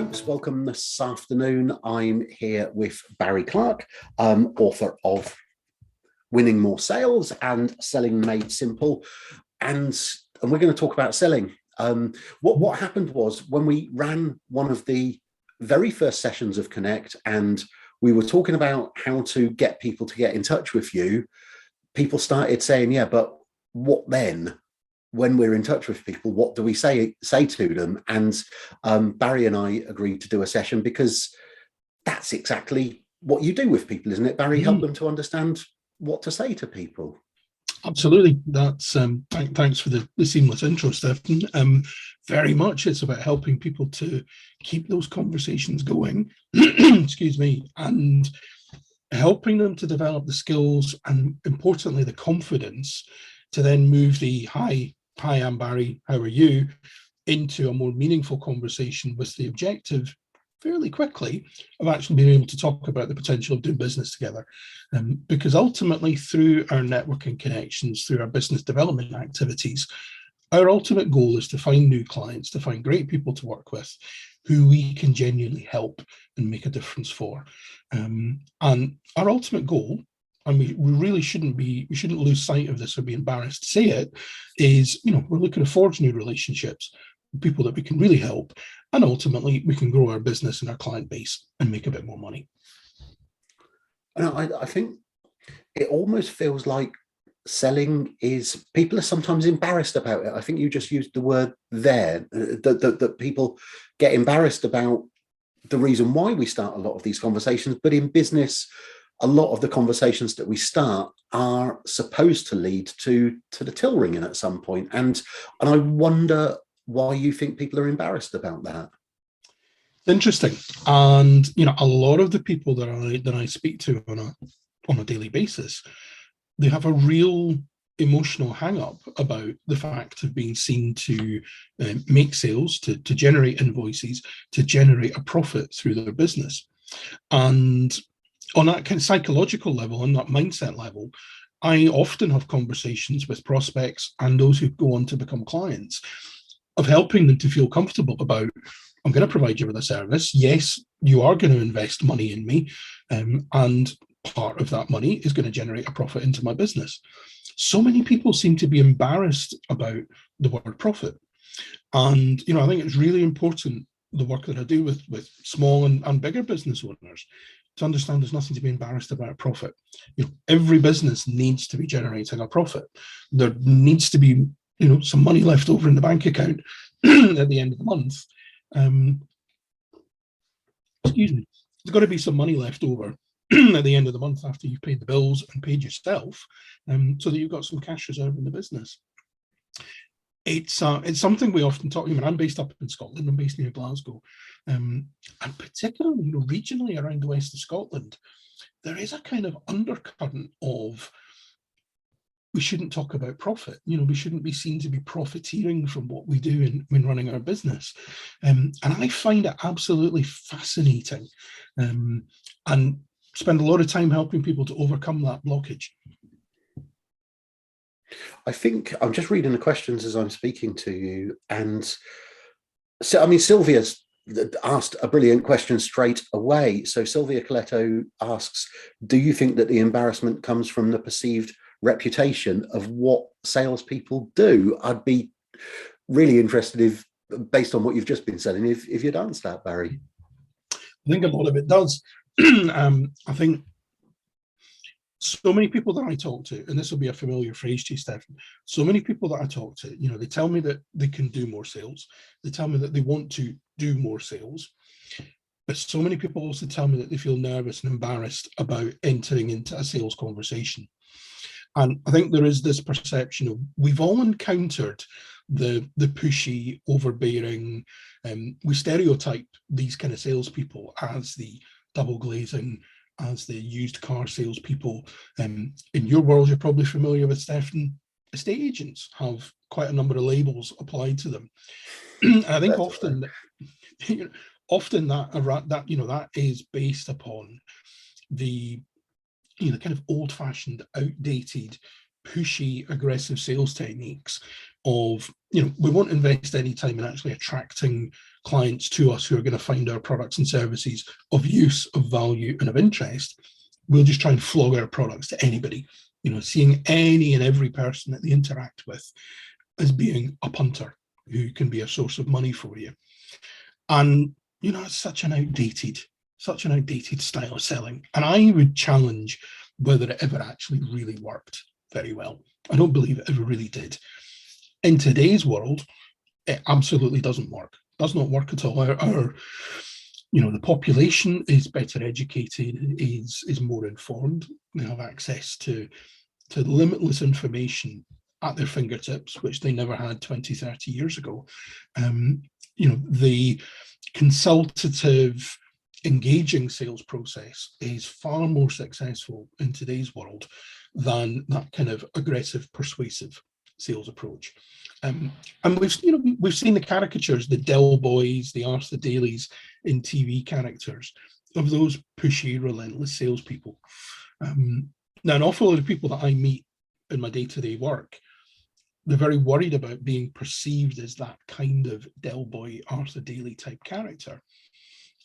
folks, welcome this afternoon. I'm here with Barry Clark, author of Winning More Sales and Selling Made Simple, and we're going to talk about selling. What happened was when we ran one of the very first sessions of Connect and we were talking about how to get people to get in touch with you, people started saying, yeah, but what then? When we're in touch with people, what do we say to them? And Barry and I agreed to do a session because that's exactly what you do with people, isn't it, Barry? Help them to understand what to say to people. Absolutely. That's thanks for the seamless intro, Stefan. Very much it's about helping people to keep those conversations going, excuse me, and helping them to develop the skills and, importantly, the confidence to then move the hi, I'm Barry, how are you, into a more meaningful conversation with the objective fairly quickly of actually being able to talk about the potential of doing business together. Because ultimately, through our networking connections, through our business development activities, our ultimate goal is to find new clients, to find great people to work with who we can genuinely help and make a difference for. And our ultimate goal, and we really shouldn't lose sight of this or be embarrassed to say it, is, we're looking to forge new relationships with people that we can really help, and ultimately we can grow our business and our client base and make a bit more money. I think it almost feels like selling is, people are sometimes embarrassed about it. I think you just used the word there, that people get embarrassed about the reason why we start a lot of these conversations. But in business, a lot of the conversations that we start are supposed to lead to the till ringing at some point. And I wonder why you think people are embarrassed about that. Interesting. And, a lot of the people that I speak to on a daily basis, they have a real emotional hang-up about the fact of being seen to make sales, to generate invoices, to generate a profit through their business. And on that kind of psychological level, on that mindset level, I often have conversations with prospects and those who go on to become clients of helping them to feel comfortable about, I'm going to provide you with a service. Yes, you are going to invest money in me, and part of that money is going to generate a profit into my business. So many people seem to be embarrassed about the word profit. And, I think it's really important, the work that I do with small and bigger business owners, to understand there's nothing to be embarrassed about profit. Every business needs to be generating a profit. There needs to be, some money left over in the bank account at the end of the month. Excuse me. There's got to be some money left over at the end of the month after you've paid the bills and paid yourself, so that you've got some cash reserve in the business. It's something we often talk. I'm based up in Scotland. I'm based near Glasgow, and particularly, regionally around the west of Scotland, there is a kind of undercurrent of, we shouldn't talk about profit. We shouldn't be seen to be profiteering from what we do when running our business. And I find it absolutely fascinating, and spend a lot of time helping people to overcome that blockage. I think I'm just reading the questions as I'm speaking to you. And so, Sylvia's asked a brilliant question straight away. So Sylvia Coletto asks, do you think that the embarrassment comes from the perceived reputation of what salespeople do? I'd be really interested if, based on what you've just been saying, if you'd answer that, Barry. I think a lot of it does. I think so many people that I talk to, and this will be a familiar phrase to you, Stefan, so many people that I talk to, they tell me that they can do more sales. They tell me that they want to do more sales. But so many people also tell me that they feel nervous and embarrassed about entering into a sales conversation. And I think there is this perception of, we've all encountered the pushy, overbearing, we stereotype these kind of salespeople as the double glazing, as the used car salespeople. In your world, you're probably familiar with, Stefan, estate agents have quite a number of labels applied to them. And I think often that is based upon the kind of old-fashioned, outdated pushy, aggressive sales techniques of, we won't invest any time in actually attracting clients to us who are going to find our products and services of use, of value, and of interest. We'll just try and flog our products to anybody, seeing any and every person that they interact with as being a punter who can be a source of money for you. And, it's such an outdated style of selling. And I would challenge whether it ever actually really worked very well. I don't believe it ever really did. In today's world, it absolutely doesn't work. Does not work at all. Our the population is better educated, is more informed. They have access to limitless information at their fingertips, which they never had 20, 30 years ago. The consultative, engaging sales process is far more successful in today's world than that kind of aggressive, persuasive sales approach. And we've seen the caricatures, the Dell Boys, the Arthur Dailies in TV characters of those pushy, relentless salespeople. Now, an awful lot of people that I meet in my day-to-day work, they're very worried about being perceived as that kind of Del Boy, Arthur Daly type character.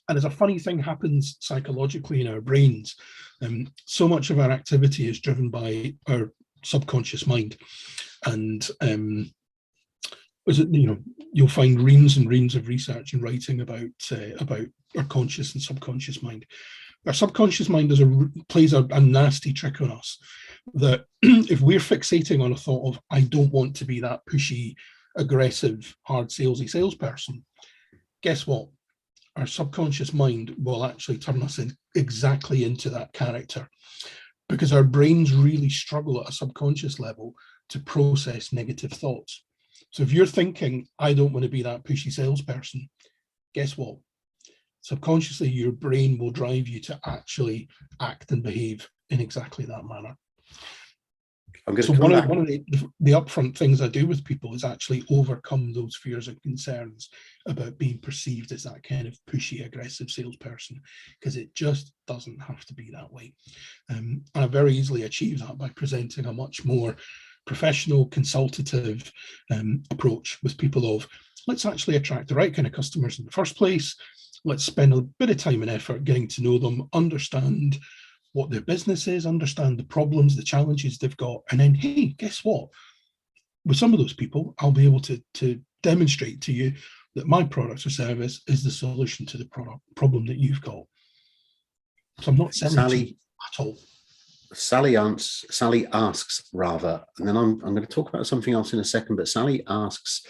And as a funny thing happens psychologically in our brains, so much of our activity is driven by our subconscious mind. And you'll find reams and reams of research and writing about our conscious and subconscious mind. Our subconscious mind plays a nasty trick on us, that if we're fixating on a thought of, I don't want to be that pushy, aggressive, hard salesy salesperson, guess what? Our subconscious mind will actually turn us exactly into that character, because our brains really struggle at a subconscious level to process negative thoughts. So if you're thinking, I don't want to be that pushy salesperson, guess what? Subconsciously, your brain will drive you to actually act and behave in exactly that manner. So one of the upfront things I do with people is actually overcome those fears and concerns about being perceived as that kind of pushy, aggressive salesperson, because it just doesn't have to be that way. And I very easily achieve that by presenting a much more professional, consultative approach with people of, let's actually attract the right kind of customers in the first place. Let's spend a bit of time and effort getting to know them, understand what their business is, understand the problems, the challenges they've got. And then, hey, guess what? With some of those people, I'll be able to demonstrate to you that my product or service is the solution to the problem that you've got. So I'm not selling to you at all. Sally asks rather, and then I'm going to talk about something else in a second, but Sally asks,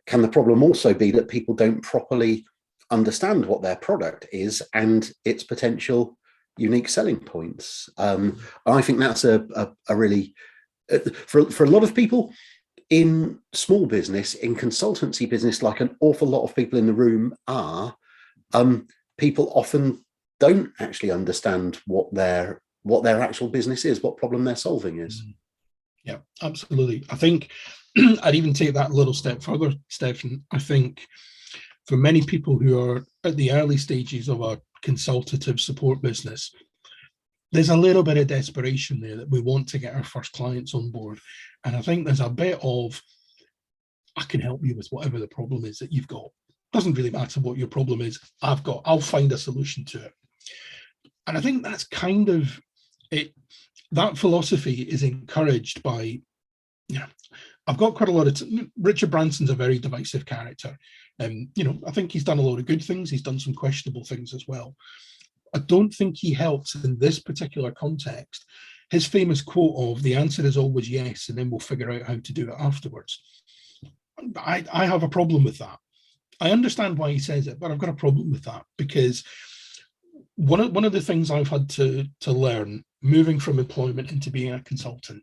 can the problem also be that people don't properly understand what their product is and its potential unique selling points? I think that's a really, for a lot of people in small business, in consultancy business, like an awful lot of people in the room are, people often don't actually understand what their actual business is, what problem they're solving is. Yeah, absolutely. I think I'd even take that a little step further, Stefan. I think for many people who are at the early stages of a consultative support business, there's a little bit of desperation there that we want to get our first clients on board. And I think there's a bit of, I can help you with whatever the problem is that you've got. Doesn't really matter what your problem is. I'll find a solution to it. And I think that's kind of it. That philosophy is encouraged by, I've got quite a lot of, Richard Branson's a very divisive character. I think he's done a lot of good things. He's done some questionable things as well. I don't think he helps in this particular context. His famous quote of, the answer is always yes, and then we'll figure out how to do it afterwards. I have a problem with that. I understand why he says it, but I've got a problem with that, because one of the things I've had to learn moving from employment into being a consultant,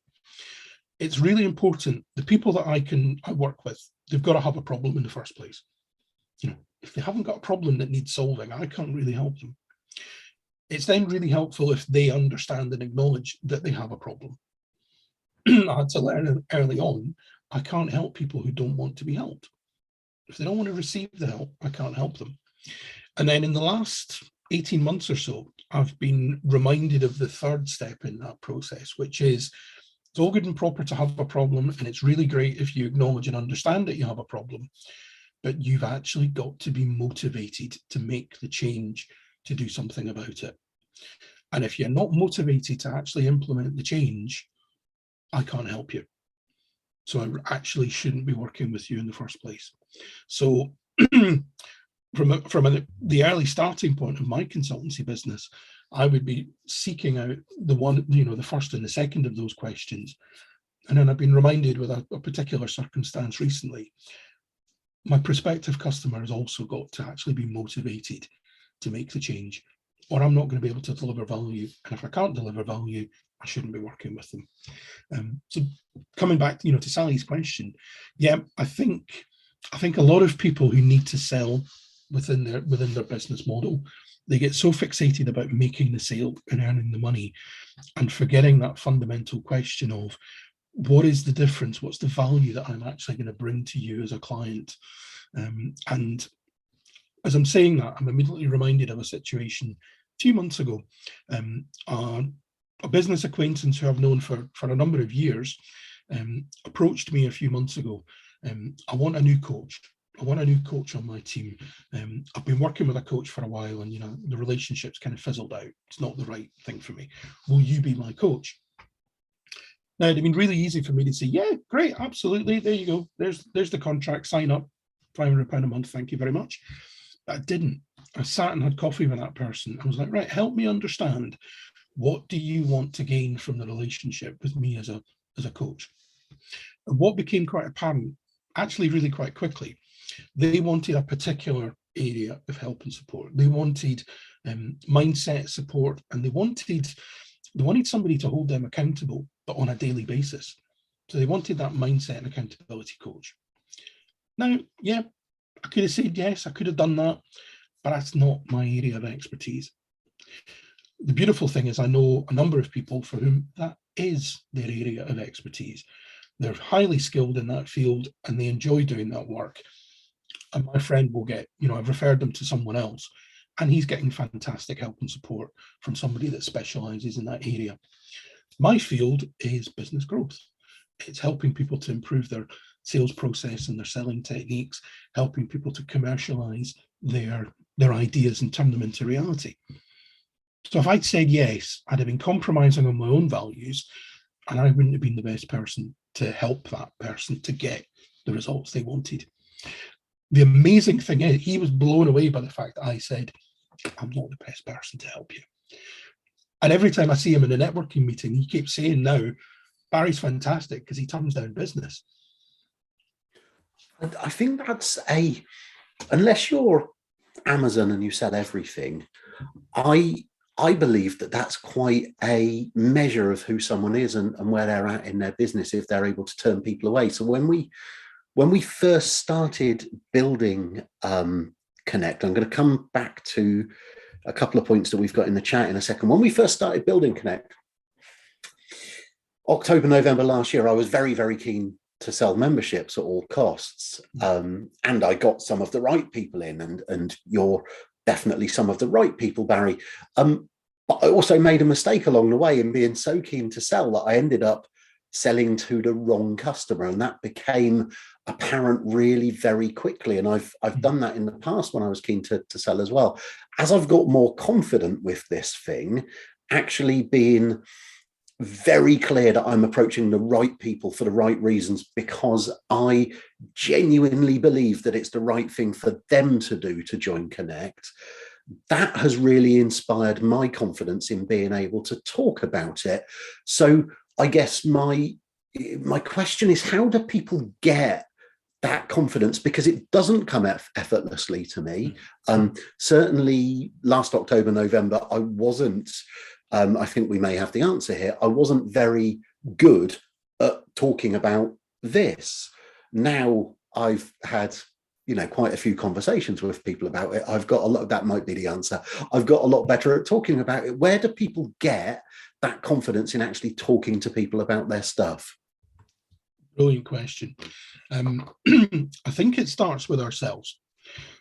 it's really important. The people that I work with, they've got to have a problem in the first place. If they haven't got a problem that needs solving, I can't really help them. It's then really helpful if they understand and acknowledge that they have a problem. I had to learn early on, I can't help people who don't want to be helped. If they don't want to receive the help, I can't help them. And then in the last 18 months or so, I've been reminded of the third step in that process, which is It's all good and proper to have a problem, and it's really great if you acknowledge and understand that you have a problem, but you've actually got to be motivated to make the change, to do something about it. And if you're not motivated to actually implement the change, I can't help you. So I actually shouldn't be working with you in the first place. So from the early starting point of my consultancy business, I would be seeking out the first and the second of those questions. And then I've been reminded with a particular circumstance recently, my prospective customer has also got to actually be motivated to make the change, or I'm not going to be able to deliver value. And if I can't deliver value, I shouldn't be working with them. So coming back, to Sally's question, yeah, I think a lot of people who need to sell within their business model, they get so fixated about making the sale and earning the money, and forgetting that fundamental question of what is the difference, what's the value that I'm actually going to bring to you as a client. And as I'm saying that, I'm immediately reminded of a situation 2 months ago. A business acquaintance who I've known for a number of years approached me a few months ago. I want a new coach. I want a new coach on my team. I've been working with a coach for a while, and the relationship's kind of fizzled out. It's not the right thing for me. Will you be my coach? Now, it'd been really easy for me to say, yeah, great, absolutely. There you go. There's the contract. Sign up, £500 a month. Thank you very much. But I didn't. I sat and had coffee with that person. I was like, right, help me understand. What do you want to gain from the relationship with me as a coach? And what became quite apparent, actually really quite quickly, they wanted a particular area of help and support. They wanted mindset support, and they wanted somebody to hold them accountable, but on a daily basis. So they wanted that mindset and accountability coach. Now, yeah, I could have said yes, I could have done that, but that's not my area of expertise. The beautiful thing is I know a number of people for whom that is their area of expertise. They're highly skilled in that field and they enjoy doing that work. And my friend will get, I've referred them to someone else, and he's getting fantastic help and support from somebody that specializes in that area. My field is business growth. It's helping people to improve their sales process and their selling techniques, helping people to commercialize their ideas and turn them into reality. So if I'd said yes, I'd have been compromising on my own values, and I wouldn't have been the best person to help that person to get the results they wanted. The amazing thing is, he was blown away by the fact that I said, I'm not the best person to help you. And every time I see him in a networking meeting, he keeps saying now, Barry's fantastic because he turns down business. I think that's unless you're Amazon and you sell everything, I believe that that's quite a measure of who someone is and where they're at in their business, if they're able to turn people away. So when we first started building Connect, I'm going to come back to a couple of points that we've got in the chat in a second. When we first started building Connect, October, November last year, I was very, very keen to sell memberships at all costs. And I got some of the right people in, and you're definitely some of the right people, Barry. But I also made a mistake along the way in being so keen to sell that I ended up selling to the wrong customer, and that became apparent really very quickly. And I've done that in the past when I was keen to sell as well. As I've got more confident with this thing, actually being very clear that I'm approaching the right people for the right reasons, because I genuinely believe that it's the right thing for them to do to join Connect, that has really inspired my confidence in being able to talk about it. So I guess my question is, how do people get that confidence? Because it doesn't come effortlessly to me. Certainly last October, November, I wasn't, I think we may have the answer here, I wasn't very good at talking about this. Now I've had, quite a few conversations with people about it. I've got a lot, that might be the answer. I've got a lot better at talking about it. Where do people get that confidence in actually talking to people about their stuff? Brilliant question. I think it starts with ourselves.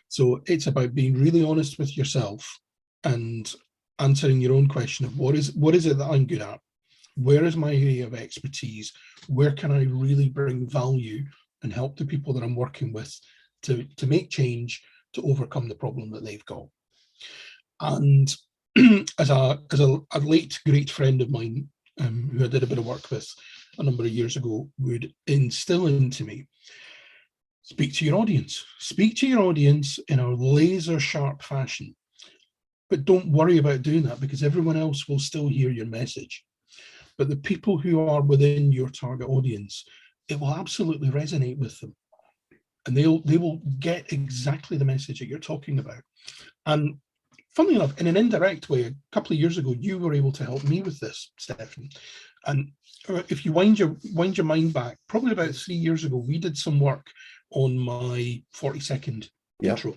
So it's about being really honest with yourself and answering your own question of what is it that I'm good at? Where is my area of expertise? Where can I really bring value and help the people that I'm working with to make change, to overcome the problem that they've got? And as a late great friend of mine, who I did a bit of work with a number of years ago, would instill into me, speak to your audience. Speak to your audience in a laser sharp fashion. But don't worry about doing that, because everyone else will still hear your message. But the people who are within your target audience, it will absolutely resonate with them. And they will get exactly the message that you're talking about. And funnily enough, in an indirect way, a couple of years ago, you were able to help me with this, Stefan. And if you wind your mind back, probably about 3 years ago, we did some work on my 40-second intro.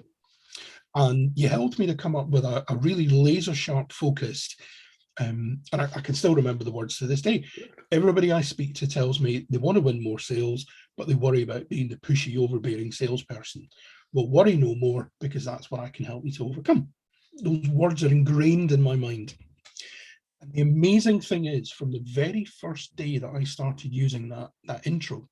And you helped me to come up with a really laser sharp focused, and I can still remember the words to this day. Everybody I speak to tells me they want to win more sales, but they worry about being the pushy, overbearing salesperson. Well, worry no more, because that's what I can help you to overcome. Those words are ingrained in my mind. And the amazing thing is, from the very first day that I started using that intro,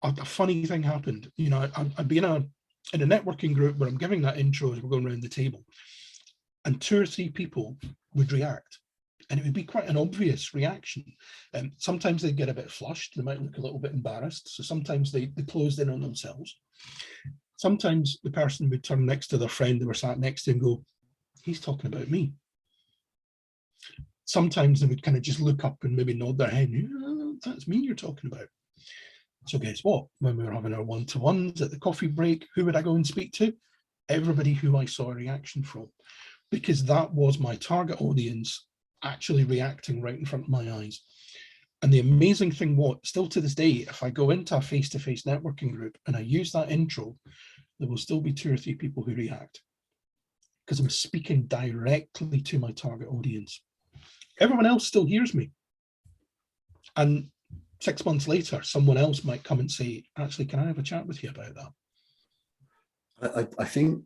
a funny thing happened. You know, I'd be in a networking group where I'm giving that intro as we're going around the table, and 2 or 3 people would react, and it would be quite an obvious reaction. And sometimes they'd get a bit flushed, they might look a little bit embarrassed, so sometimes they closed in on themselves. Sometimes the person would turn next to their friend they were sat next to and go, he's talking about me. Sometimes they would kind of just look up and maybe nod their head, that's me you're talking about. So guess what? When we were having our one-to-ones at the coffee break, who would I go and speak to? Everybody who I saw a reaction from, because that was my target audience actually reacting right in front of my eyes. And the amazing thing was, still to this day, if I go into a face-to-face networking group and I use that intro, there will still be 2 or 3 people who react, because I'm speaking directly to my target audience. Everyone else still hears me. And 6 months later, someone else might come and say, actually, can I have a chat with you about that? I think,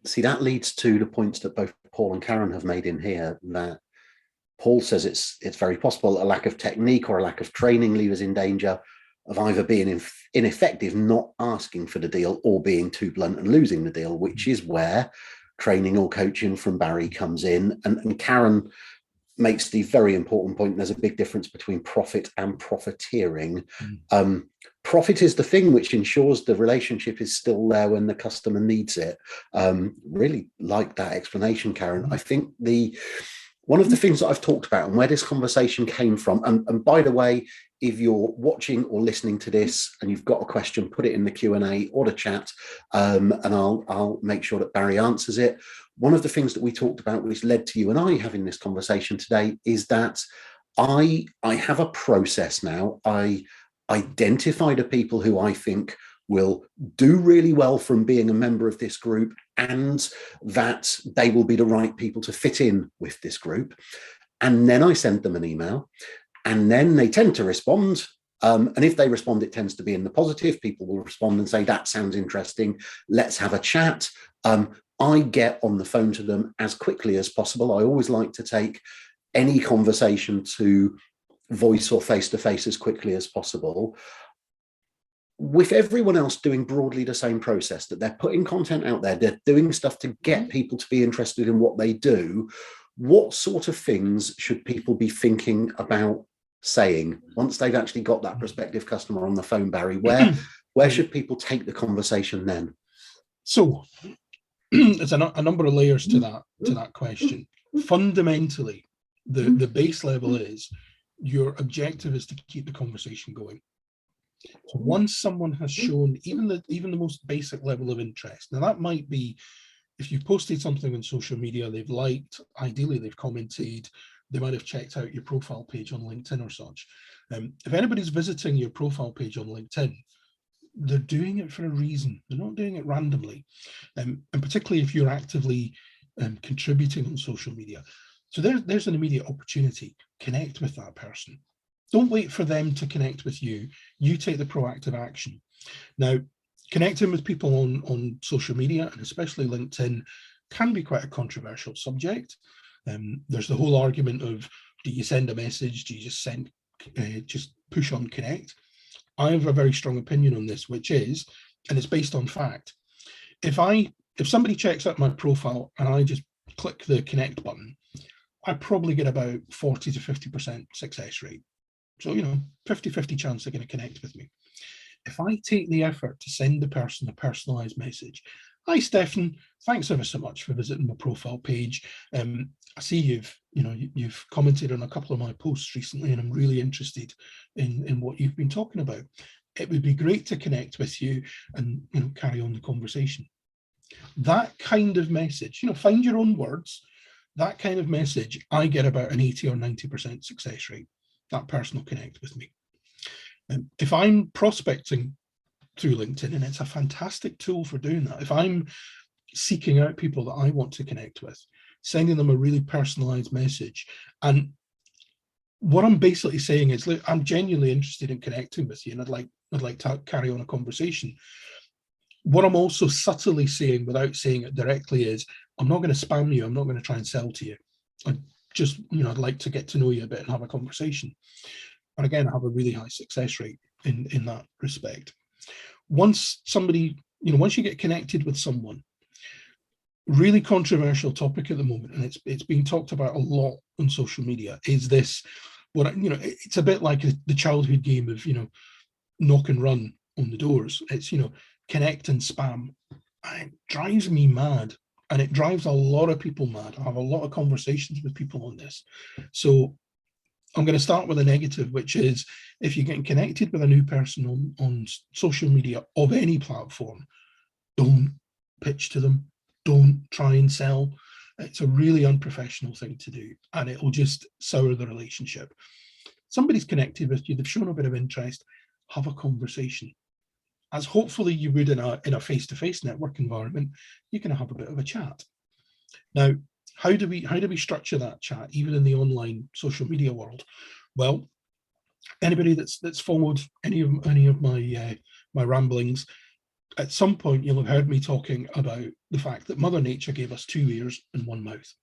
see, that leads to the points that both Paul and Karen have made in here, that Paul says it's very possible a lack of technique or a lack of training leaves in danger of either being ineffective, not asking for the deal, or being too blunt and losing the deal, which is where training or coaching from Barry comes in. And Karen makes the very important point, there's a big difference between profit and profiteering. Profit is the thing which ensures the relationship is still there when the customer needs it. Really like that explanation, Karen. I think one of the things that I've talked about and where this conversation came from, and by the way, if you're watching or listening to this and you've got a question, put it in the Q&A or the chat, and I'll make sure that Barry answers it. One of the things that we talked about, which led to you and I having this conversation today, is that I have a process now. I identify the people who I think will do really well from being a member of this group, and that they will be the right people to fit in with this group. And then I send them an email, and then they tend to respond. And if they respond, it tends to be in the positive. People will respond and say, that sounds interesting, let's have a chat. I get on the phone to them as quickly as possible. I always like to take any conversation to voice or face-to-face as quickly as possible. With everyone else doing broadly the same process, that they're putting content out there, they're doing stuff to get people to be interested in what they do, what sort of things should people be thinking about saying once they've actually got that prospective customer on the phone, Barry? Where should people take the conversation then? So there's a number of layers to that question. Fundamentally, the base level is your objective is to keep the conversation going. So once someone has shown even the most basic level of interest, now that might be if you've posted something on social media, they've liked, ideally they've commented, they might have checked out your profile page on LinkedIn or such. If anybody's visiting your profile page on LinkedIn, they're doing it for a reason. They're not doing it randomly. And particularly if you're actively contributing on social media. So there's an immediate opportunity. Connect with that person. Don't wait for them to connect with you. You take the proactive action. Now, connecting with people on social media, and especially LinkedIn, can be quite a controversial subject. There's the whole argument of Do you send a message? Do you just just push on connect? I have a very strong opinion on this, which is, and it's based on fact. If somebody checks out my profile and I just click the connect button, I probably get about 40 to 50% success rate. So, 50-50 chance they're going to connect with me. If I take the effort to send the person a personalized message, hi Stefan, thanks ever so much for visiting my profile page. I see you've commented on a couple of my posts recently, and I'm really interested in what you've been talking about. It would be great to connect with you and carry on the conversation. That kind of message, find your own words. That kind of message, I get about an 80 or 90% success rate. That person will connect with me. If I'm prospecting through LinkedIn, and it's a fantastic tool for doing that, if I'm seeking out people that I want to connect with, sending them a really personalized message, and what I'm basically saying is, look, I'm genuinely interested in connecting with you, and I'd like to carry on a conversation. What I'm also subtly saying, without saying it directly, is I'm not going to spam you. I'm not going to try and sell to you. I just, I'd like to get to know you a bit and have a conversation. And again, I have a really high success rate in that respect. Once you get connected with someone, really controversial topic at the moment, and it's being talked about a lot on social media, is this, it's a bit like the childhood game of, knock and run on the doors. It's, connect and spam. And it drives me mad. And it drives a lot of people mad. I have a lot of conversations with people on this. So I'm going to start with a negative, which is, if you're getting connected with a new person on social media of any platform, don't pitch to them. Don't try and sell. It's a really unprofessional thing to do, and it will just sour the relationship. Somebody's connected with you, they've shown a bit of interest, have a conversation. As hopefully you would in a face-to-face network environment, you can have a bit of a chat. Now, how do we structure that chat, even in the online social media world? Well, anybody that's followed any of my ramblings, at some point you'll have heard me talking about the fact that Mother Nature gave us 2 ears and 1 mouth.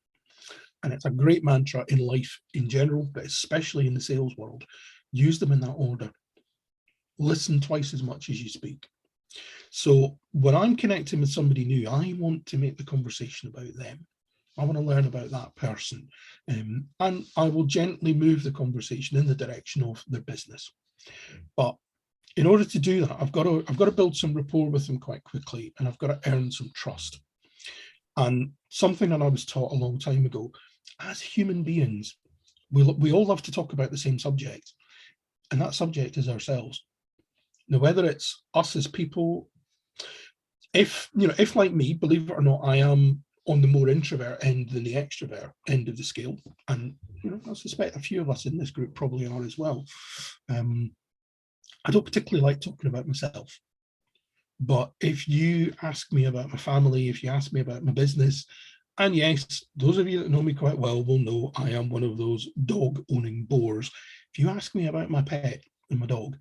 And it's a great mantra in life in general, but especially in the sales world. Use them in that order. Listen twice as much as you speak. So when I'm connecting with somebody new, I want to make the conversation about them. I want to learn about that person. And I will gently move the conversation in the direction of their business. But in order to do that, I've got to build some rapport with them quite quickly, and I've got to earn some trust. And something that I was taught a long time ago, as human beings, we all love to talk about the same subject, and that subject is ourselves. Now, whether it's us as people, if like me, believe it or not, I am on the more introvert end than the extrovert end of the scale, and I suspect a few of us in this group probably are as well. I don't particularly like talking about myself, but if you ask me about my family, if you ask me about my business, and yes, those of you that know me quite well will know I am one of those dog-owning bores. If you ask me about my pet and my dog,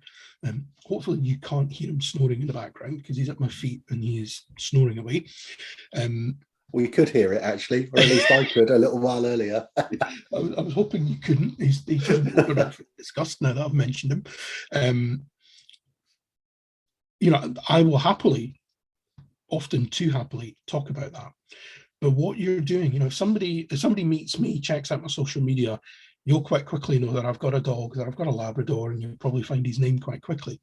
hopefully you can't hear him snoring in the background because he's at my feet and he is snoring away. We could hear it, actually, or at least I could a little while earlier. I was hoping you couldn't. He's just discussed now that I've mentioned him. I will happily, often too happily, talk about that. But what you're doing, if somebody meets me, checks out my social media, you'll quite quickly know that I've got a dog, that I've got a Labrador, and you'll probably find his name quite quickly.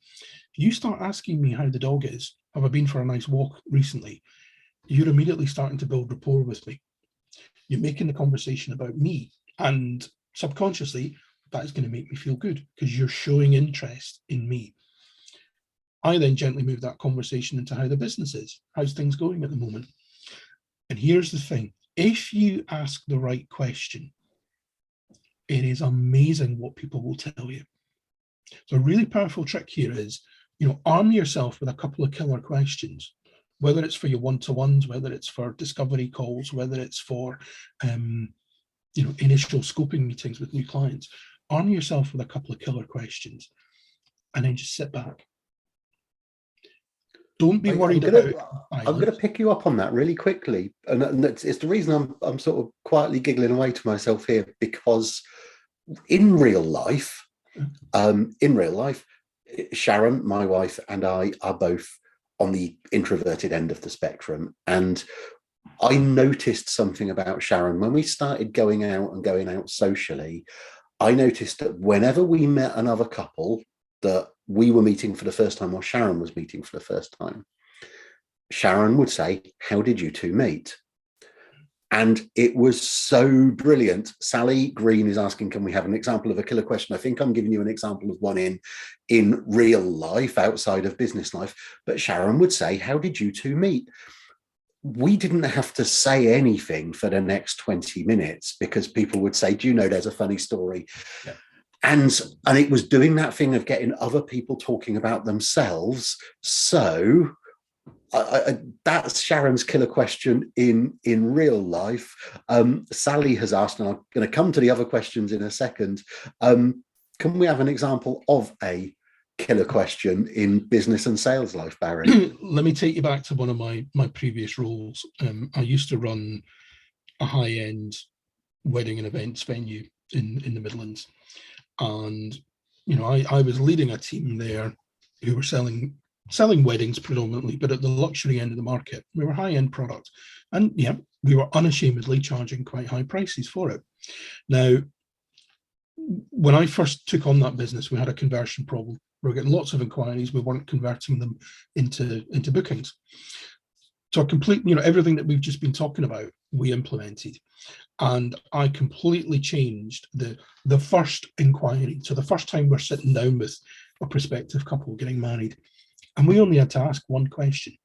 If you start asking me how the dog is, have I been for a nice walk recently, you're immediately starting to build rapport with me. You're making the conversation about me, and subconsciously, that is going to make me feel good because you're showing interest in me. I then gently move that conversation into how the business is. How's things going at the moment? And here's the thing. If you ask the right question, it is amazing what people will tell you. So a really powerful trick here is, arm yourself with a couple of killer questions, whether it's for your one-to-ones, whether it's for discovery calls, whether it's for, initial scoping meetings with new clients. Arm yourself with a couple of killer questions and then just sit back. Don't be worried I'm going to pick you up on that really quickly, and it's the reason I'm sort of quietly giggling away to myself here, because in real life, Sharon, my wife, and I are both on the introverted end of the spectrum. And I noticed something about Sharon when we started going out socially. I noticed that whenever we met another couple that we were meeting for the first time or Sharon was meeting for the first time, Sharon would say, "How did you two meet?" And it was so brilliant. Sally Green is asking, can we have an example of a killer question? I think I'm giving you an example of one in real life, outside of business life. But Sharon would say, "How did you two meet?" We didn't have to say anything for the next 20 minutes because people would say, "Do you know there's a funny story?" Yeah. And it was doing that thing of getting other people talking about themselves. So that's Sharon's killer question in real life. Sally has asked, and I'm going to come to the other questions in a second. Can we have an example of a killer question in business and sales life, Barry? Let me take you back to one of my previous roles. I used to run a high-end wedding and events venue in the Midlands, and I was leading a team there who were selling weddings predominantly, but at the luxury end of the market. We were high-end product, and we were unashamedly charging quite high prices for it. Now, when I first took on that business, we had a conversion problem. We were getting lots of inquiries. We weren't converting them into bookings. So everything that we've just been talking about, we implemented. And I completely changed the first inquiry. So the first time we're sitting down with a prospective couple getting married, and we only had to ask one question.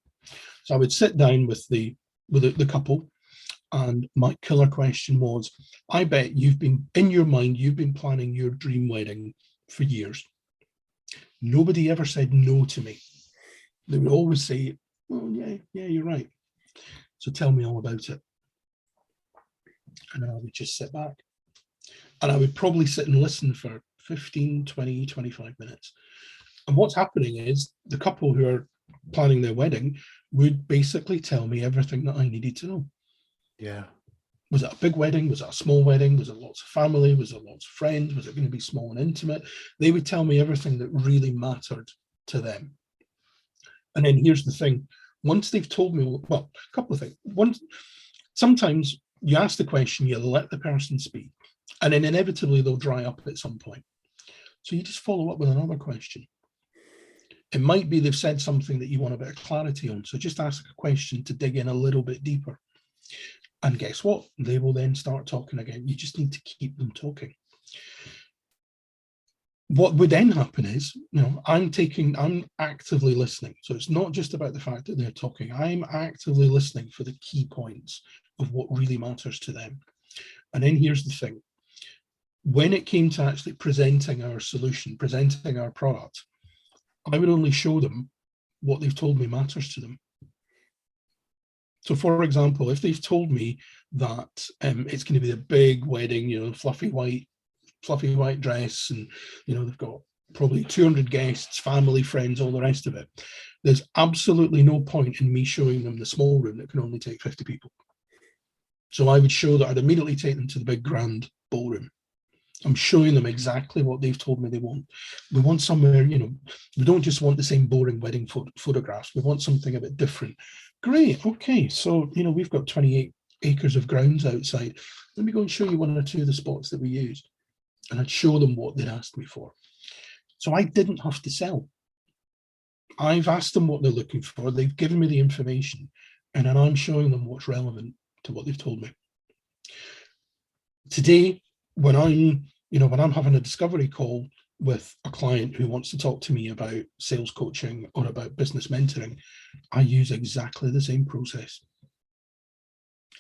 So I would sit down with the couple, and my killer question was, I bet you've been planning your dream wedding for years. Nobody ever said no to me. They would always say, "Oh, yeah, you're right. So tell me all about it." And I would just sit back. And I would probably sit and listen for 15, 20, 25 minutes. And what's happening is the couple who are planning their wedding would basically tell me everything that I needed to know. Yeah. Was it a big wedding? Was it a small wedding? Was it lots of family? Was it lots of friends? Was it going to be small and intimate? They would tell me everything that really mattered to them. And then here's the thing. Once they've told me, well, a couple of things. Sometimes you ask the question, you let the person speak, and then inevitably they'll dry up at some point. So you just follow up with another question. It might be they've said something that you want a bit of clarity on. So just ask a question to dig in a little bit deeper. And guess what? They will then start talking again. You just need to keep them talking. What would then happen is, I'm actively listening. So it's not just about the fact that they're talking. I'm actively listening for the key points of what really matters to them. And then here's the thing. When it came to actually presenting our solution, presenting our product, I would only show them what they've told me matters to them. So, for example, if they've told me that it's going to be a big wedding, fluffy white dress, and they've got probably 200 guests, family, friends, all the rest of it, there's absolutely no point in me showing them the small room that can only take 50 people. So I would show that I'd immediately take them to the big grand ballroom. I'm showing them exactly what they've told me they want. We want somewhere, we don't just want the same boring wedding photographs. We want something a bit different. Great. Okay. So, we've got 28 acres of grounds outside. Let me go and show you one or two of the spots that we use. And I'd show them what they'd asked me for. So I didn't have to sell. I've asked them what they're looking for. They've given me the information, and then I'm showing them what's relevant to what they've told me. Today, when I'm having a discovery call with a client who wants to talk to me about sales coaching or about business mentoring, I use exactly the same process.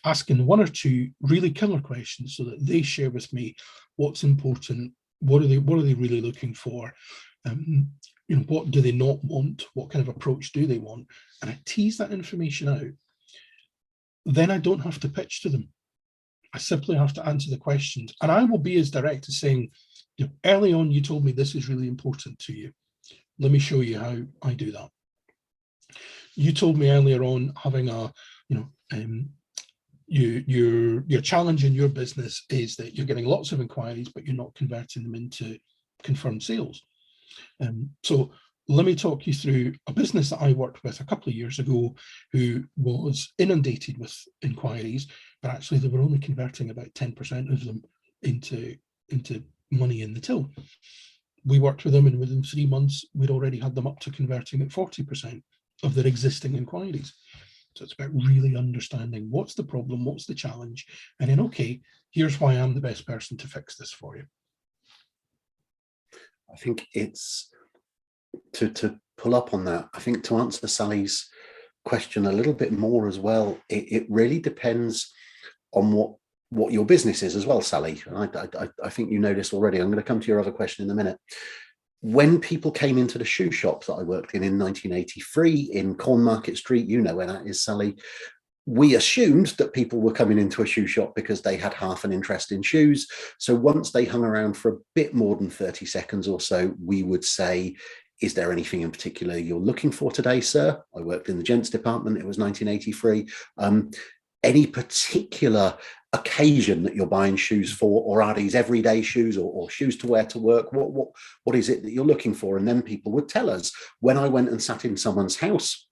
Asking one or two really killer questions so that they share with me what's important, what are they really looking for, what do they not want, what kind of approach do they want, and I tease that information out. Then I don't have to pitch to them. I simply have to answer the questions, and I will be as direct as saying, early on you told me this is really important to you. Let me show you how I do that. You told me earlier on having your challenge in your business is that you're getting lots of inquiries, but you're not converting them into confirmed sales. So let me talk you through a business that I worked with a couple of years ago who was inundated with inquiries, but actually they were only converting about 10% of them into money in the till. We worked with them, and within 3 months, we'd already had them up to converting at 40% of their existing inquiries. So it's about really understanding what's the problem, what's the challenge, and then, okay, here's why I'm the best person to fix this for you. I think it's to pull up on that. I think to answer Sally's question a little bit more as well, it really depends on what your business is as well, Sally. And I think you know this already. I'm going to come to your other question in a minute. When people came into the shoe shop that I worked in 1983 in Cornmarket Street, you know where that is, Sally, we assumed that people were coming into a shoe shop because they had half an interest in shoes. So once they hung around for a bit more than 30 seconds or so, we would say, is there anything in particular you're looking for today, sir? I worked in the gents department. It was 1983. Any particular occasion that you're buying shoes for, or are these everyday shoes or shoes to wear to work? What is it that you're looking for? And then people would tell us. When I went and sat in someone's house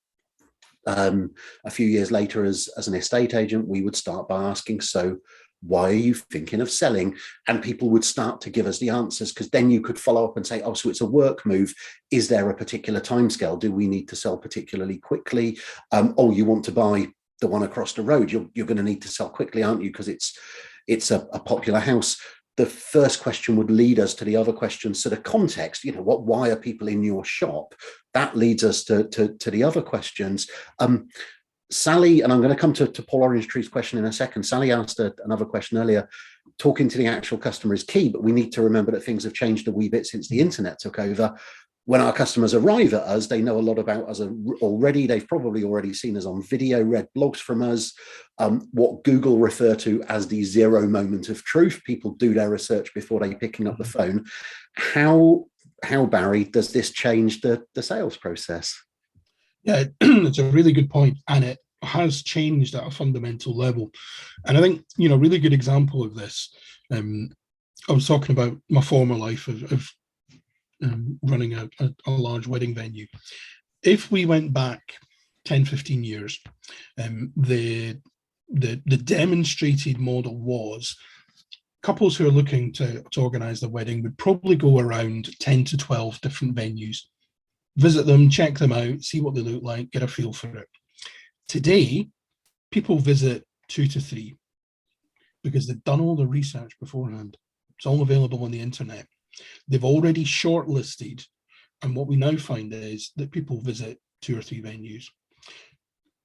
a few years later as an estate agent, we would start by asking, so why are you thinking of selling? And people would start to give us the answers, because then you could follow up and say, oh, so it's a work move. Is there a particular timescale? Do we need to sell particularly quickly? Oh, you want to buy the one across the road? You're going to need to sell quickly, aren't you? Because it's a popular house. The first question would lead us to the other questions. So the context, why are people in your shop? That leads us to the other questions. Sally, and I'm going to come to Paul Orangetree's question in a second. Sally asked another question earlier. Talking to the actual customer is key, but we need to remember that things have changed a wee bit since the internet took over. When our customers arrive at us, they know a lot about us already. They've probably already seen us on video, read blogs from us, what Google refer to as the 0 moment of truth. People do their research before they picking up the phone. How, Barry, does this change the sales process? Yeah, it's a really good point, and it has changed at a fundamental level. And I think, a really good example of this, I was talking about my former life of running a large wedding venue. If we went back 10, 15 years, the demonstrated model was couples who are looking to organise their wedding would probably go around 10 to 12 different venues, visit them, check them out, see what they look like, get a feel for it. Today, people visit 2 to 3 because they've done all the research beforehand. It's all available on the internet. They've already shortlisted, and what we now find is that people visit 2 or 3 venues.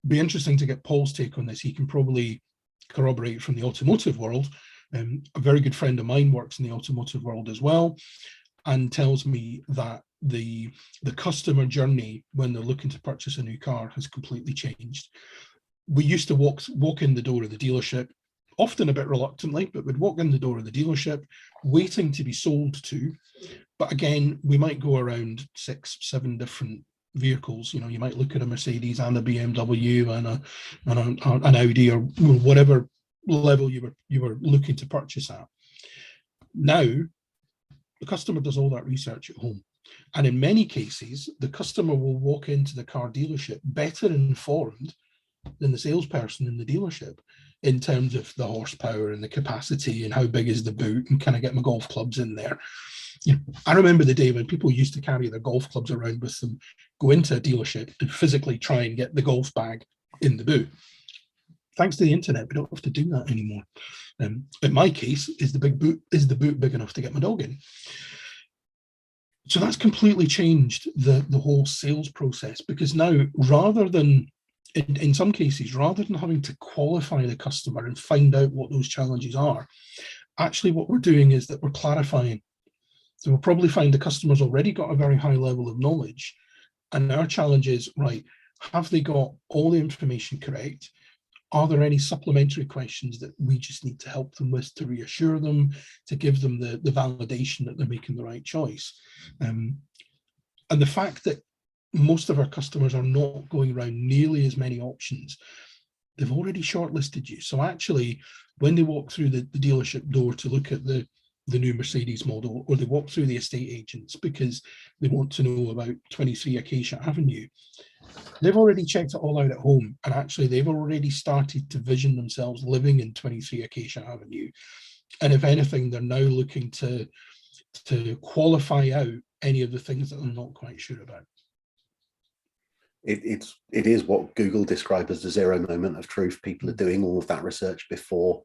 Be interesting to get Paul's take on this. He can probably corroborate from the automotive world. A very good friend of mine works in the automotive world as well, and tells me that the customer journey when they're looking to purchase a new car has completely changed. We used to walk in the door of the dealership, often a bit reluctantly, but we'd walk in the door of the dealership waiting to be sold to. But again, we might go around 6, 7 different vehicles. You might look at a Mercedes and a BMW and an Audi, or whatever level you were looking to purchase at. Now, the customer does all that research at home. And in many cases, the customer will walk into the car dealership better informed than the salesperson in the dealership in terms of the horsepower and the capacity and how big is the boot, and can I get my golf clubs in there? I remember the day when people used to carry their golf clubs around with them, go into a dealership and physically try and get the golf bag in the boot. Thanks to the internet, we don't have to do that anymore. In my case, is the boot big enough to get my dog in? So that's completely changed the whole sales process, because now, rather than, in some cases, rather than having to qualify the customer and find out what those challenges are, actually what we're doing is that we're clarifying. So we'll probably find the customer's already got a very high level of knowledge, and our challenge is, right, have they got all the information correct? Are there any supplementary questions that we just need to help them with to reassure them, to give them the validation that they're making the right choice? And the fact that most of our customers are not going around nearly as many options they've already shortlisted you. So actually, when they walk through the dealership door to look at the new Mercedes model, or they walk through the estate agents because they want to know about 23 Acacia Avenue, they've already checked it all out at home. And actually, they've already started to vision themselves living in 23 Acacia Avenue. And if anything, they're now looking to qualify out any of the things that they're not quite sure about. It is what Google described as the zero moment of truth. People are doing all of that research before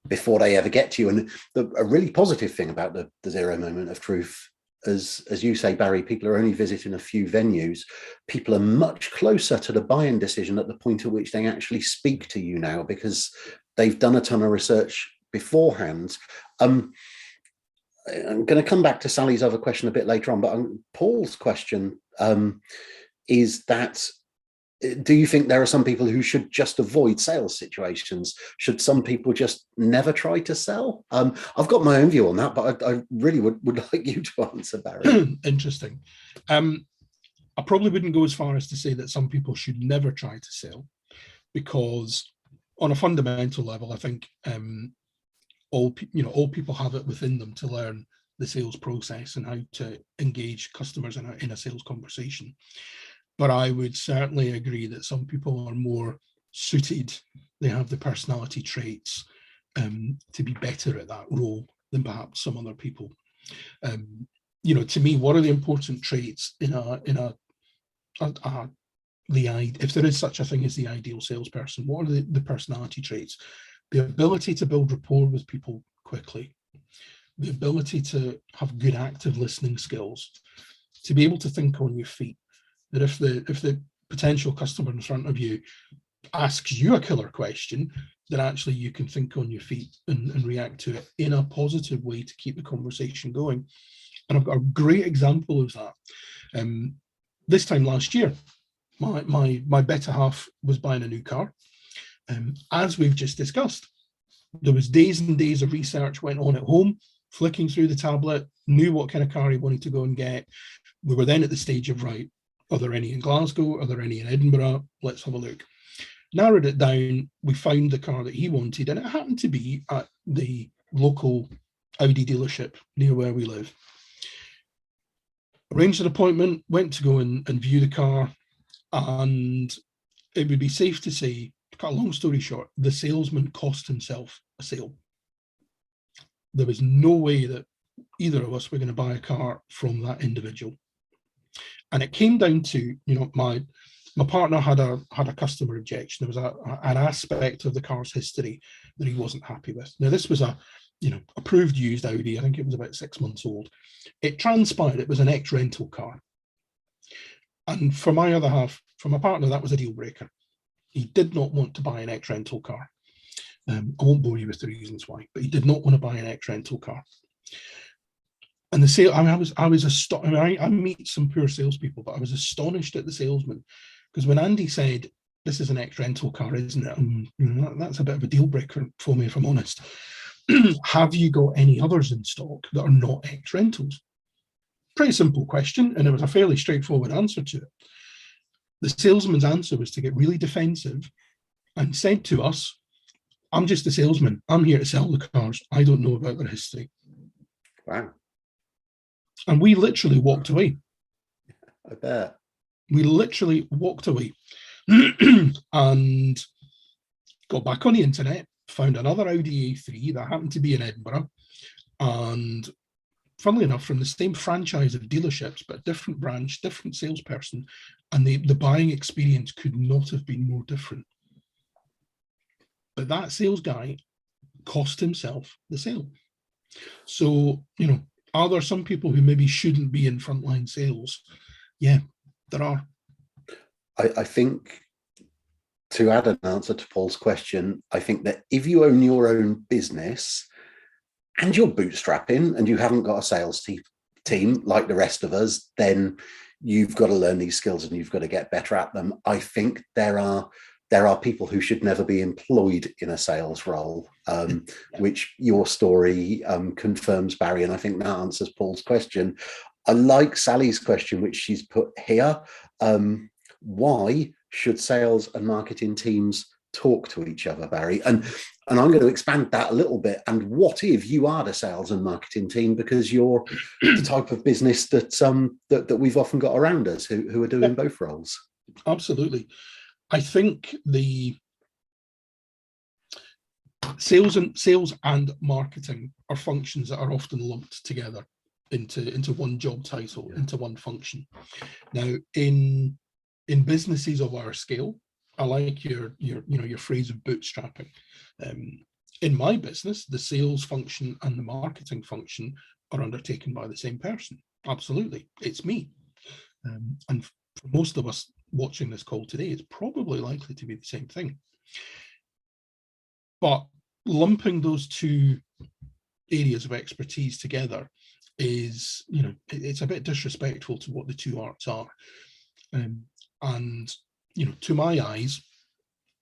they ever get to you. And a really positive thing about the zero moment of truth, as you say, Barry, people are only visiting a few venues. People are much closer to the buying decision at the point at which they actually speak to you now, because they've done a ton of research beforehand. I'm going to come back to Sally's other question a bit later on, but Paul's question is that, do you think there are some people who should just avoid sales situations? Should some people just never try to sell? I've got my own view on that, but I really would like you to answer, Barry. Interesting. I probably wouldn't go as far as to say that some people should never try to sell, because on a fundamental level, I think all people have it within them to learn the sales process and how to engage customers in a sales conversation. But I would certainly agree that some people are more suited, they have the personality traits to be better at that role than perhaps some other people. To me, what are the important traits if there is such a thing as the ideal salesperson? What are the personality traits? The ability to build rapport with people quickly, the ability to have good active listening skills, to be able to think on your feet. That if the potential customer in front of you asks you a killer question, then actually you can think on your feet and react to it in a positive way to keep the conversation going. And I've got a great example of that. This time last year, my better half was buying a new car. As we've just discussed, there was days and days of research went on at home, flicking through the tablet, knew what kind of car he wanted to go and get. We were then at the stage of, right, are there any in Glasgow? Are there any in Edinburgh? Let's have a look. Narrowed it down. We found the car that he wanted, and it happened to be at the local Audi dealership near where we live. Arranged an appointment, went to go and view the car, and it would be safe to say, to cut a long story short, the salesman cost himself a sale. There was no way that either of us were going to buy a car from that individual. And it came down to, my partner had a customer objection. There was an aspect of the car's history that he wasn't happy with. Now, this was a approved used Audi. I think it was about 6 months old. It transpired it was an ex-rental car. And for my other half, for my partner, that was a deal breaker. He did not want to buy an ex-rental car. I won't bore you with the reasons why, but he did not want to buy an ex-rental car. And the sale, I was astonished. I meet some poor salespeople, but I was astonished at the salesman, because when Andy said, "This is an ex-rental car, isn't it?" That's a bit of a deal breaker for me, if I'm honest. Have you got any others in stock that are not ex-rentals? Pretty simple question, and it was a fairly straightforward answer to it. The salesman's answer was to get really defensive and said to us, "I'm just a salesman. I'm here to sell the cars. I don't know about their history." Wow. And we literally walked away. I bet. We literally walked away and got back on the internet, found another Audi A3 that happened to be in Edinburgh, and funnily enough, from the same franchise of dealerships, but different branch, different salesperson, and the buying experience could not have been more different. But that sales guy cost himself the sale. So, are there some people who maybe shouldn't be in frontline sales? Yeah, there are. I think, to add an answer to Paul's question, I think that if you own your own business and you're bootstrapping and you haven't got a sales team like the rest of us, then you've got to learn these skills and you've got to get better at them. I think there are people who should never be employed in a sales role, which your story confirms, Barry, and I think that answers Paul's question. I like Sally's question, which she's put here. Why should sales and marketing teams talk to each other, Barry. And I'm going to expand that a little bit. And what if you are the sales and marketing team, because you're the type of business that that we've often got around us who are doing both roles? Absolutely. I think the sales and marketing are functions that are often lumped together into one job title, into one function. Now, in businesses of our scale, I like your phrase of bootstrapping. In my business, the sales function and the marketing function are undertaken by the same person. Absolutely, it's me. And for most of us watching this call today, it's probably likely to be the same thing. But lumping those two areas of expertise together is, it's a bit disrespectful to what the two arts are. And, to my eyes,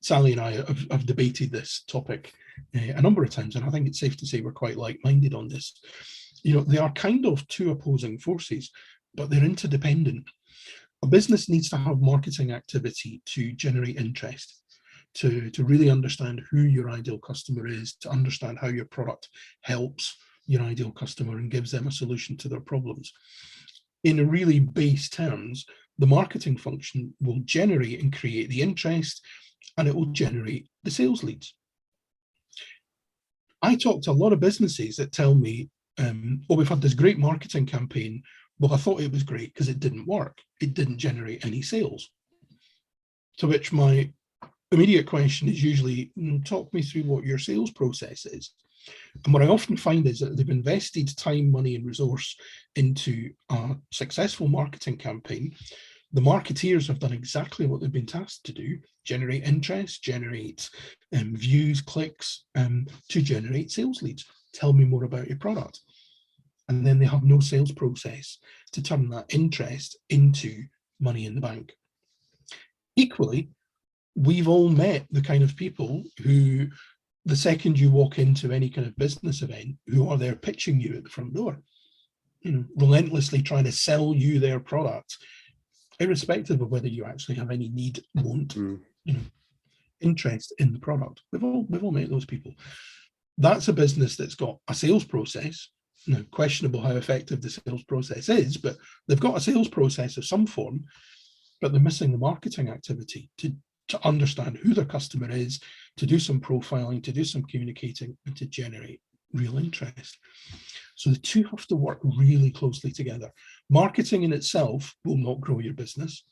Sally and I have debated this topic a number of times, and I think it's safe to say we're quite like-minded on this. They are kind of two opposing forces, but they're interdependent. A business needs to have marketing activity to generate interest, to really understand who your ideal customer is, to understand how your product helps your ideal customer and gives them a solution to their problems. In really base terms, the marketing function will generate and create the interest, and it will generate the sales leads. I talk to a lot of businesses that tell me, we've had this great marketing campaign. Well, I thought it was great because it didn't work. It didn't generate any sales. To which my immediate question is usually, talk me through what your sales process is. And what I often find is that they've invested time, money, and resource into a successful marketing campaign. The marketeers have done exactly what they've been tasked to do: generate interest, generate views, clicks, to generate sales leads. Tell me more about your product. And then they have no sales process to turn that interest into money in the bank. Equally, we've all met the kind of people who, the second you walk into any kind of business event, who are there pitching you at the front door, relentlessly trying to sell you their product, irrespective of whether you actually have any need, want, interest in the product. We've all met those people. That's a business that's got a sales process. Now, questionable how effective the sales process is, but they've got a sales process of some form, but they're missing the marketing activity to understand who their customer is, to do some profiling, to do some communicating, and to generate real interest. So the two have to work really closely together. Marketing in itself will not grow your business.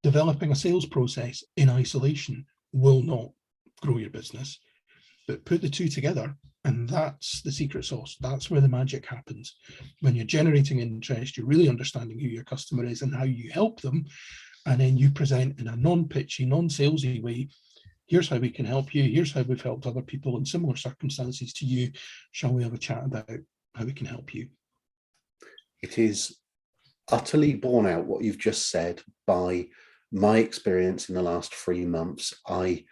Developing a sales process in isolation will not grow your business. But put the two together, and that's the secret sauce. That's where the magic happens. When you're generating interest, you're really understanding who your customer is and how you help them. And then you present in a non-pitchy, non-salesy way, here's how we can help you. Here's how we've helped other people in similar circumstances to you. Shall we have a chat about how we can help you? It is utterly borne out what you've just said by my experience in the last 3 months. I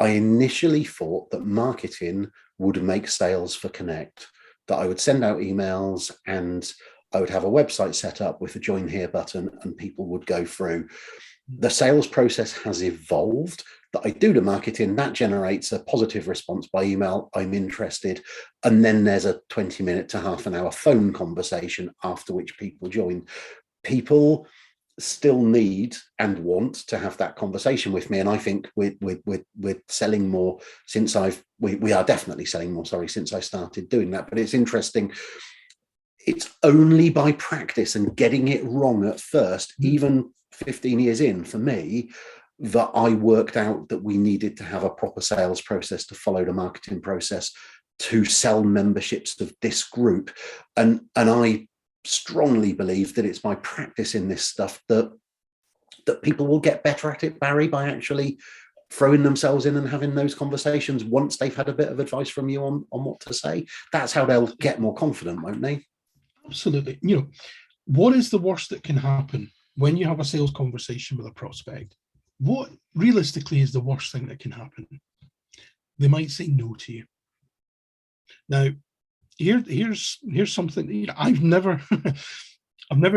initially thought that marketing would make sales for Connect, that I would send out emails and I would have a website set up with a join here button and people would go through. The sales process has evolved, that I do the marketing, that generates a positive response by email, I'm interested, and then there's a 20-minute to half an hour phone conversation after which people join. People still need and want to have that conversation with me, and I think we're selling more since we are definitely selling more, since I started doing that. But it's interesting, it's only by practice and getting it wrong at first, even 15 years in for me, that I worked out that we needed to have a proper sales process to follow the marketing process to sell memberships of this group. And I strongly believe that it's by practice in this stuff that people will get better at it, Barry, by actually throwing themselves in and having those conversations once they've had a bit of advice from you on what to say. That's how they'll get more confident, won't they? Absolutely. What is the worst that can happen when you have a sales conversation with a prospect? What realistically is the worst thing that can happen? They might say no to you. Now, here's something. I've never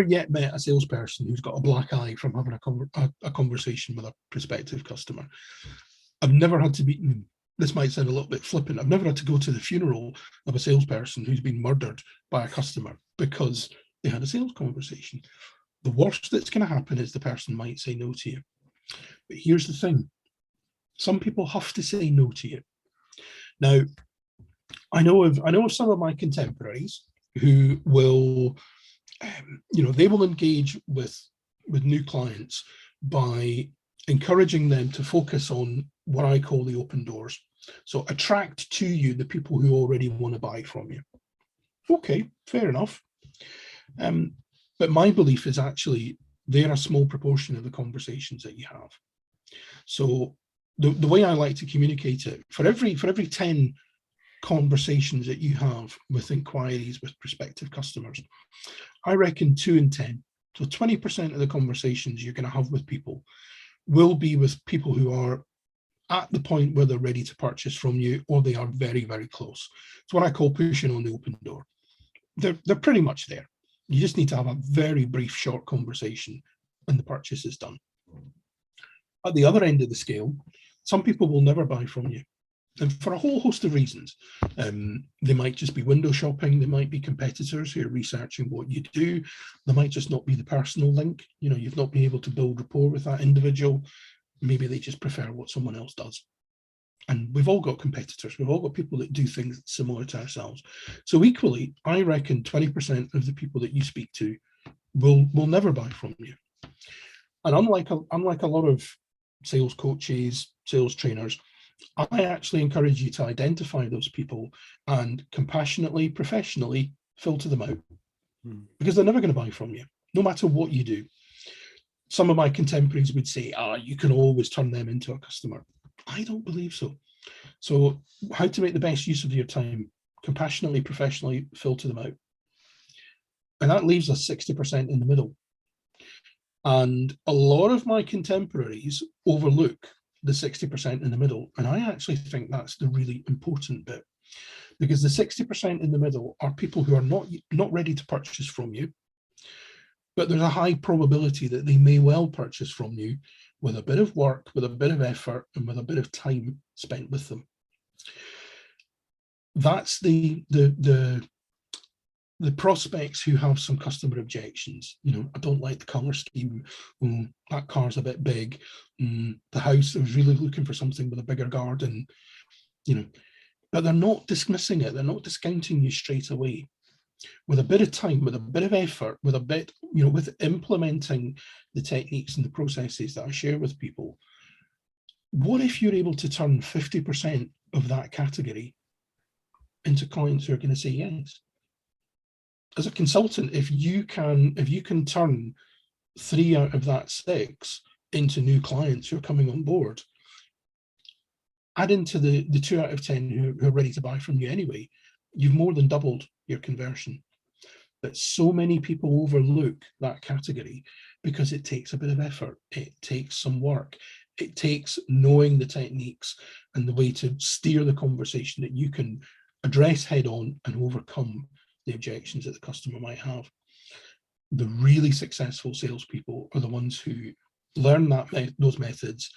yet met a salesperson who's got a black eye from having a conversation with a prospective customer. I've never had to be, this might sound a little bit flippant, I've never had to go to the funeral of a salesperson who's been murdered by a customer because they had a sales conversation. The worst that's going to happen is the person might say no to you. But here's the thing. Some people have to say no to you. Now, I know of some of my contemporaries who will, they will engage with new clients by encouraging them to focus on what I call the open doors. So attract to you the people who already want to buy from you. Okay, fair enough. But my belief is actually they're a small proportion of the conversations that you have. So the way I like to communicate it, for every 10 conversations that you have with inquiries with prospective customers, I reckon 2 in 10, so 20% of the conversations you're going to have with people will be with people who are at the point where they're ready to purchase from you, or they are very, very close. It's what I call pushing on the open door. They're pretty much there. You just need to have a very brief, short conversation and the purchase is done. At the other end of the scale, some people will never buy from you. And for a whole host of reasons. They might just be window shopping. They might be competitors who are researching what you do. There might just not be the personal link. You've not been able to build rapport with that individual. Maybe they just prefer what someone else does. And we've all got competitors. We've all got people that do things similar to ourselves. So equally, I reckon 20% of the people that you speak to will never buy from you. And unlike a lot of sales coaches, sales trainers, I actually encourage you to identify those people and compassionately, professionally filter them out, because they're never going to buy from you, no matter what you do. Some of my contemporaries would say, you can always turn them into a customer. I don't believe so. So how to make the best use of your time? Compassionately, professionally filter them out. And that leaves us 60% in the middle. And a lot of my contemporaries overlook the 60% in the middle. And I actually think that's the really important bit, because the 60% in the middle are people who are not ready to purchase from you, but there's a high probability that they may well purchase from you with a bit of work, with a bit of effort, and with a bit of time spent with them. That's the prospects who have some customer objections. I don't like the color scheme. That car's a bit big. The house, I was really looking for something with a bigger garden. But they're not dismissing it. They're not discounting you straight away. With a bit of time, with a bit of effort, with implementing the techniques and the processes that I share with people, what if you're able to turn 50% of that category into clients who are going to say yes? As a consultant, if you can turn 3 out of that 6 into new clients who are coming on board, add into the 2 out of 10 who are ready to buy from you anyway, you've more than doubled your conversion. But so many people overlook that category because it takes a bit of effort. It takes some work. It takes knowing the techniques and the way to steer the conversation that you can address head on and overcome the objections that the customer might have. The really successful salespeople are the ones who learn those methods,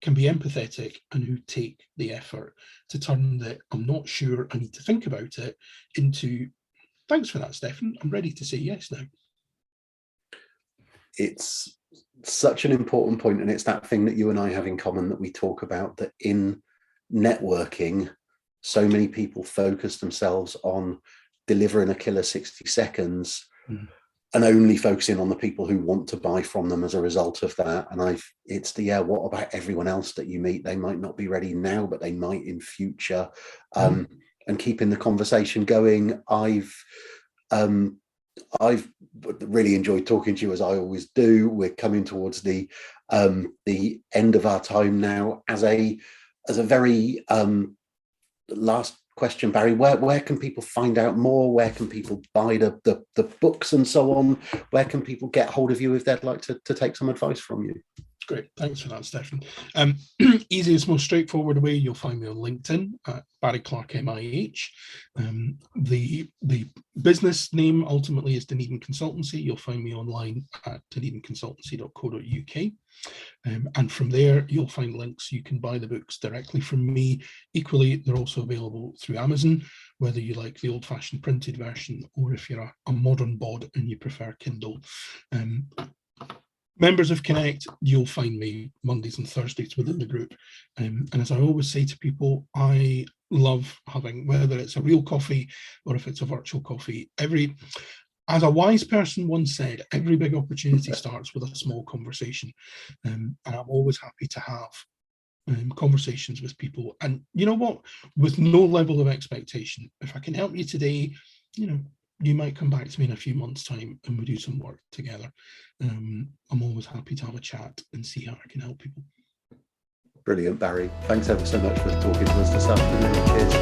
can be empathetic, and who take the effort to turn the "I'm not sure, I need to think about it" into "Thanks for that, Stefan. I'm ready to say yes now." It's such an important point, and it's that thing that you and I have in common that we talk about, that in networking, so many people focus themselves on delivering a killer 60 seconds and only focusing on the people who want to buy from them as a result of that. And what about everyone else that you meet? They might not be ready now, but they might in future. And keeping the conversation going. I've really enjoyed talking to you, as I always do. We're coming towards the end of our time now. As a very last question, Barry, where can people find out more? Where can people buy the books and so on? Where can people get hold of you if they'd like to take some advice from you? Great. Thanks for that, Stefan. Easiest, most straightforward way, you'll find me on LinkedIn at Barry Clark MIH. The business name ultimately is Dunedin Consultancy. You'll find me online at dunedinconsultancy.co.uk. And from there, you'll find links. You can buy the books directly from me. Equally, they're also available through Amazon, whether you like the old-fashioned printed version or if you're a modern bod and you prefer Kindle. Members of Connect, you'll find me Mondays and Thursdays within the group. And as I always say to people, I love having, whether it's a real coffee or if it's a virtual coffee, as a wise person once said, every big opportunity starts with a small conversation. And I'm always happy to have conversations with people. And you know what? With no level of expectation. If I can help you today, you might come back to me in a few months' time and we do some work together. I'm always happy to have a chat and see how I can help people. Brilliant, Barry. Thanks ever so much for talking to us this afternoon. Cheers.